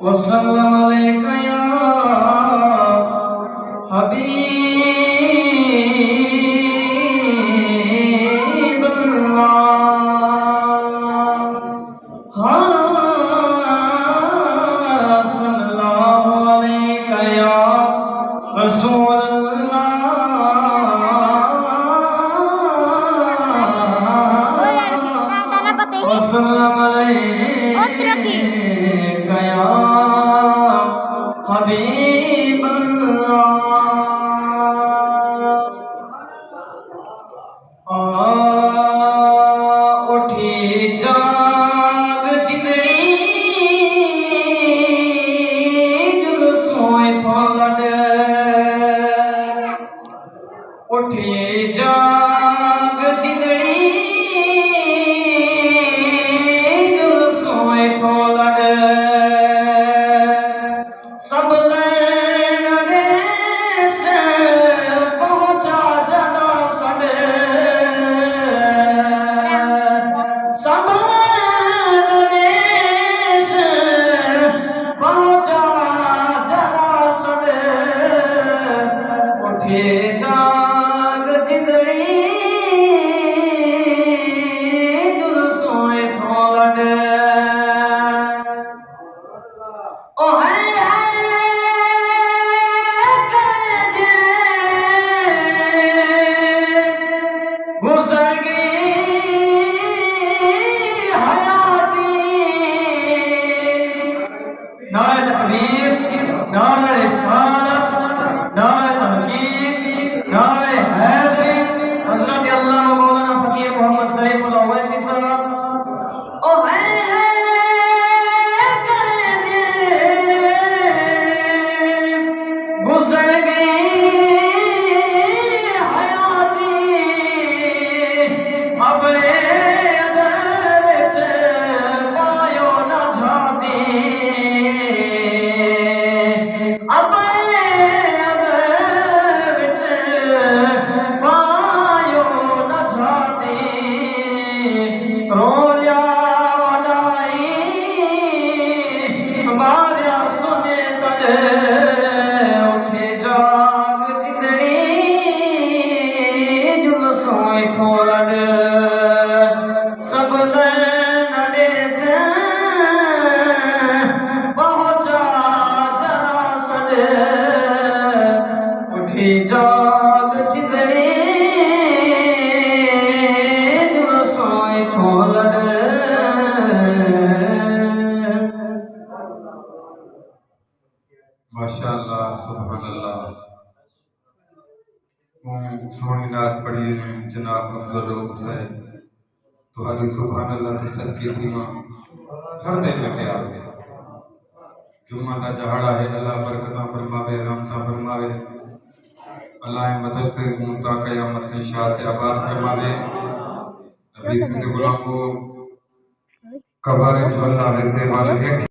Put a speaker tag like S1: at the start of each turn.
S1: वसल्लम अलैका या हबीब अल्लाह। हाँ सल्लल्लाहु अलैका या रसूल अल्लाह। वसल्लम अलैका या हबीब अल्लाह। उठी जाग जिंदड़ी जुलसों थो लड़। उठी जाग जिंदड़ी जुलसों थो लड़। सब लैण देस पहुंचा जदा सड़। सब लैण देस पहुंचा जदा सड़। उठे जाग जिंदड़ी जुलसों थो लड़। ओ है गुज़र गई हयाती। नारे तकबीर, नारे रिसालत, नारे तहकीक, नारे हैदरी। हज़रत अल्लामा मौलाना फ़कीर मोहम्मद शरीफुल अवैसी साहब। ओ है गुज़र गई हयाती। अपने अदर विच पायो न झाती। अपने अदर विच पायो न झाती। रोलिया वडाई मारिया सुने तड़े। उठे जाग जिंदड़ी जुलसों थो लड़। सब लैण देस पहुंचा जदा सड़। उठे जाग जिंदड़ी जुलसों थो लड़।
S2: माशाअल्लाह सुभानअल्लाह। सोहनी नात पढ़ी ने जनाब अब्दुल हुसैन तो हरी सुभानअल्लाह तो सदके थी मां घर दे बैठे आ गए। जुम्मा का जहाड़ा है अल्लाह बरकता फरमावे रहमता फरमावे। अल्लाह मदरसे मुता कयामत के शाह से आबाद फरमावे। नबी सिंह गुलाम को कबारे वल्ला रहते वाले